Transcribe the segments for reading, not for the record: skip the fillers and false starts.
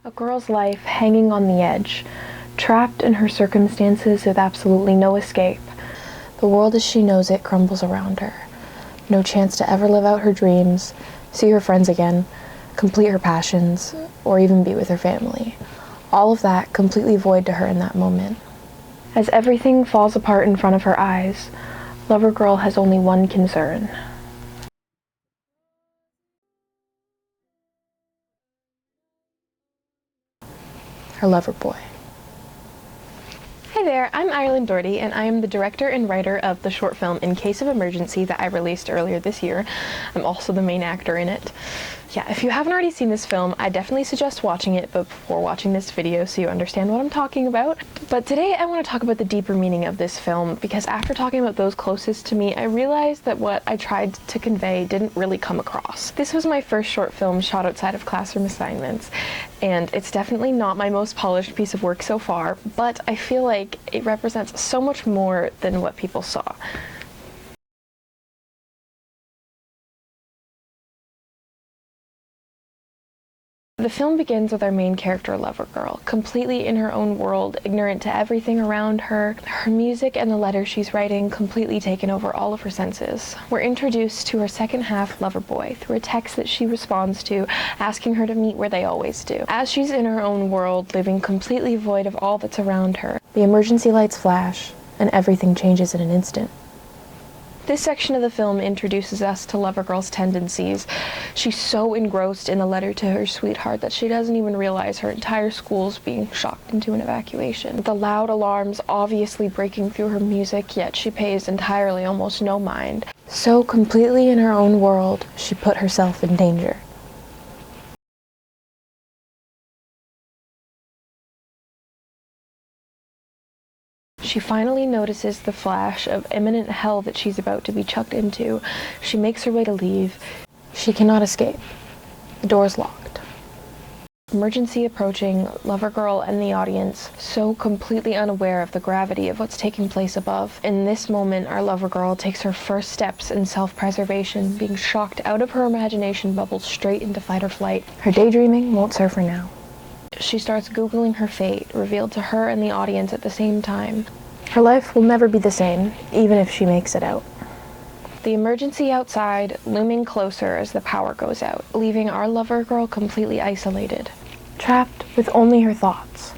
A girl's life hanging on the edge, trapped in her circumstances with absolutely no escape. The world as she knows it crumbles around her. No chance to ever live out her dreams, see her friends again, complete her passions, or even be with her family. All of that completely void to her in that moment. As everything falls apart in front of her eyes, Lover Girl has only one concern. Her lover boy. Hey there, I'm Ireland Doherty, and I am the director and writer of the short film In Case of Emergency that I released earlier this year. I'm also the main actor in it. Yeah, if you haven't already seen this film, I definitely suggest watching it before watching this video so you understand what I'm talking about. But today I want to talk about the deeper meaning of this film, because after talking about those closest to me, I realized that what I tried to convey didn't really come across. This was my first short film shot outside of classroom assignments, and it's definitely not my most polished piece of work so far, but I feel like it represents so much more than what people saw. The film begins with our main character, Lover Girl, completely in her own world, ignorant to everything around her. Her music and the letters she's writing completely taken over all of her senses. We're introduced to her second half, Lover Boy, through a text that she responds to, asking her to meet where they always do. As she's in her own world, living completely void of all that's around her, the emergency lights flash, and everything changes in an instant. This section of the film introduces us to Lover Girl's tendencies. She's so engrossed in the letter to her sweetheart that she doesn't even realize her entire school's being shocked into an evacuation. The loud alarms obviously breaking through her music, yet she pays entirely almost no mind. So completely in her own world, she put herself in danger. She finally notices the flash of imminent hell that she's about to be chucked into. She makes her way to leave. She cannot escape. The door's locked. Emergency approaching, Lover Girl and the audience so completely unaware of the gravity of what's taking place above. In this moment, our Lover Girl takes her first steps in self-preservation, being shocked out of her imagination bubble straight into fight or flight. Her daydreaming won't serve her now. She starts Googling her fate, revealed to her and the audience at the same time. Her life will never be the same, even if she makes it out. The emergency outside looming closer as the power goes out, leaving our Lover Girl completely isolated, trapped with only her thoughts.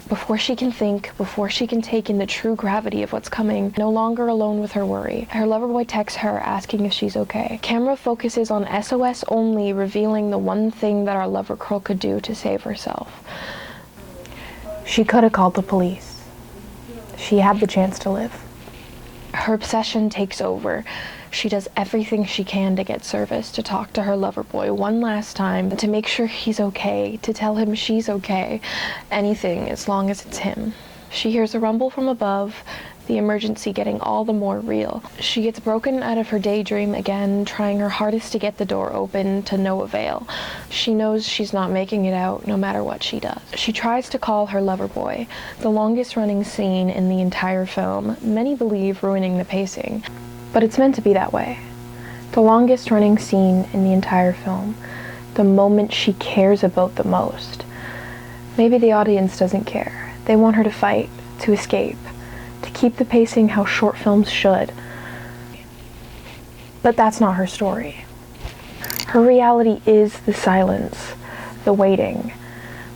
Before she can think, before she can take in the true gravity of what's coming, no longer alone with her worry, her lover boy texts her asking if she's okay. Camera focuses on SOS only, revealing the one thing that our Lover Girl could do to save herself. She could have called the police. She had the chance to live. Her obsession takes over. She does everything she can to get service, to talk to her lover boy one last time, to make sure he's okay, to tell him she's okay. Anything, as long as it's him. She hears a rumble from above, the emergency getting all the more real. She gets broken out of her daydream again, trying her hardest to get the door open, to no avail. She knows she's not making it out, no matter what she does. She tries to call her lover boy, the longest running scene in the entire film, many believe ruining the pacing. But it's meant to be that way. The longest running scene in the entire film, the moment she cares about the most. Maybe the audience doesn't care. They want her to fight, to escape, to keep the pacing how short films should. But that's not her story. Her reality is the silence, the waiting,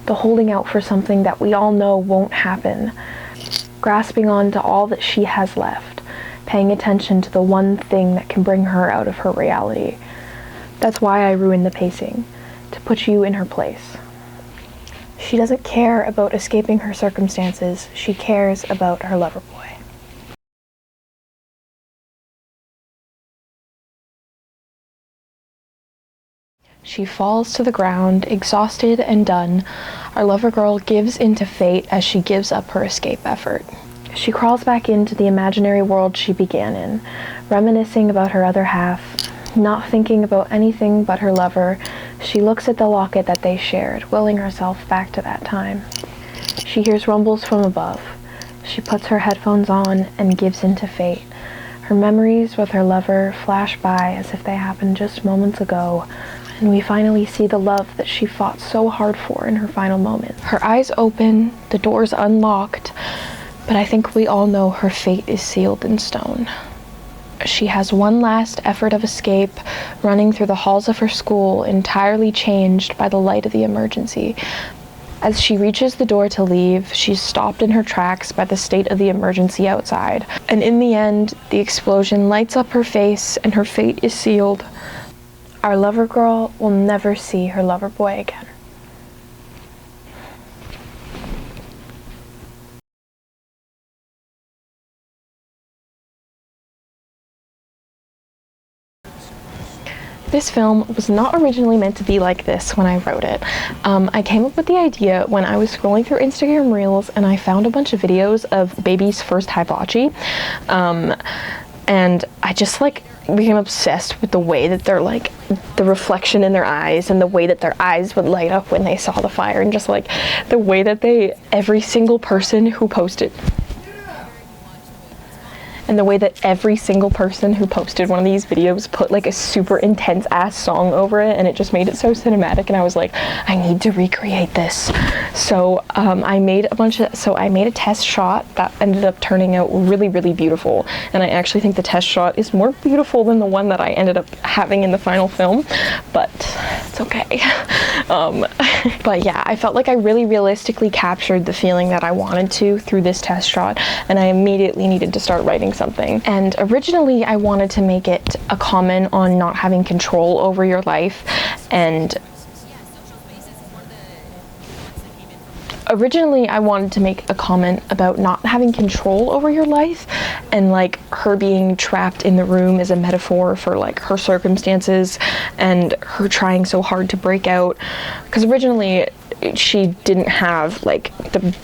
the holding out for something that we all know won't happen, grasping on to all that she has left, paying attention to the one thing that can bring her out of her reality. That's why I ruined the pacing, to put you in her place. She doesn't care about escaping her circumstances, she cares about her lover boy. She falls to the ground, exhausted and done. Our lover girl gives into fate as she gives up her escape effort. She crawls back into the imaginary world she began in, reminiscing about her other half, not thinking about anything but her lover. She looks at the locket that they shared, willing herself back to that time. She hears rumbles from above. She puts her headphones on and gives into fate. Her memories with her lover flash by as if they happened just moments ago. and we finally see the love that she fought so hard for in her final moments. Her eyes open, the doors unlocked, but I think we all know her fate is sealed in stone. She has one last effort of escape, running through the halls of her school, entirely changed by the light of the emergency. As she reaches the door to leave, she's stopped in her tracks by the state of the emergency outside. And in the end, the explosion lights up her face and her fate is sealed. Our lover girl will never see her lover boy again. This film was not originally meant to be like this when I wrote it. I came up with the idea when I was scrolling through Instagram Reels and I found a bunch of videos of babies' first hibachi. And I just became obsessed with the way that they're the reflection in their eyes and the way that their eyes would light up when they saw the fire, and just the way that every single person who posted one of these videos put a super intense ass song over it, and it just made it so cinematic, and I was like, I need to recreate this. So I made a test shot that ended up turning out really, really beautiful, and I actually think the test shot is more beautiful than the one that I ended up having in the final film, but it's okay. But yeah, I felt like I really realistically captured the feeling that I wanted to through this test shot, and I immediately needed to start writing something. And originally I wanted to make it a comment on not having control over your life, and originally I wanted to make a comment about not having control over your life, and her being trapped in the room as a metaphor for her circumstances and her trying so hard to break out, because originally she didn't have the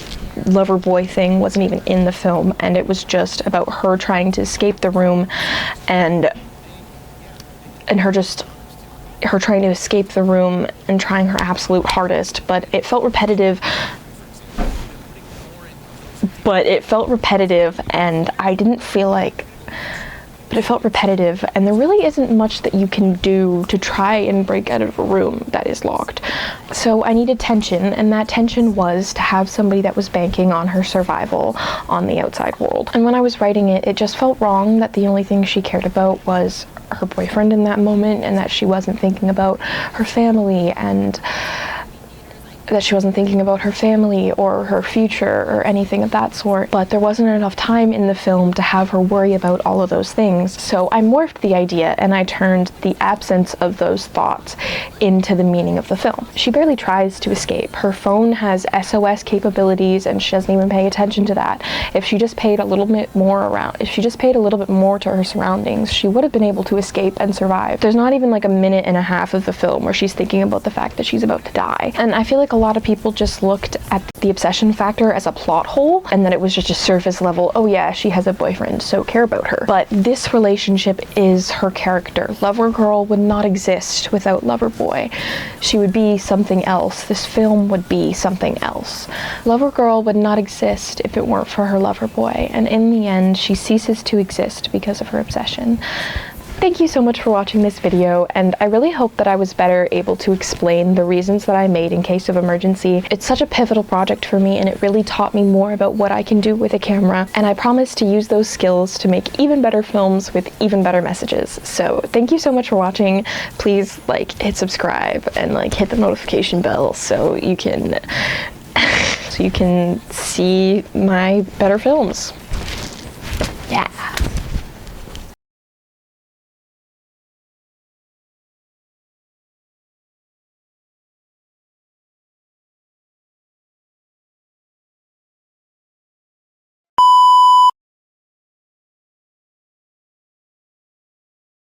lover boy thing wasn't even in the film, and it was just about her trying to escape the room and her trying to escape the room and trying her absolute hardest, but it felt repetitive, and I didn't feel but it felt repetitive, and there really isn't much that you can do to try and break out of a room that is locked. So I needed tension, and that tension was to have somebody that was banking on her survival on the outside world. And when I was writing it, it just felt wrong that the only thing she cared about was her boyfriend in that moment, and that she wasn't thinking about her family, or her future or anything of that sort. But there wasn't enough time in the film to have her worry about all of those things. So I morphed the idea and I turned the absence of those thoughts into the meaning of the film. She barely tries to escape. Her phone has SOS capabilities and she doesn't even pay attention to that. If she just paid a little bit more to her surroundings, she would have been able to escape and survive. There's not even a minute and a half of the film where she's thinking about the fact that she's about to die. And I feel like a lot of people just looked at the obsession factor as a plot hole, and that it was just a surface level, oh yeah, she has a boyfriend, so care about her. But this relationship is her character. Lover girl would not exist without lover boy. She would be something else. This film would be something else. Lover girl would not exist if it weren't for her lover boy, and in the end, she ceases to exist because of her obsession. Thank you so much for watching this video, and I really hope that I was better able to explain the reasons that I made in case of emergency. It's such a pivotal project for me, and it really taught me more about what I can do with a camera, and I promise to use those skills to make even better films with even better messages. So thank you so much for watching. Please hit subscribe and hit the notification bell so you can see my better films.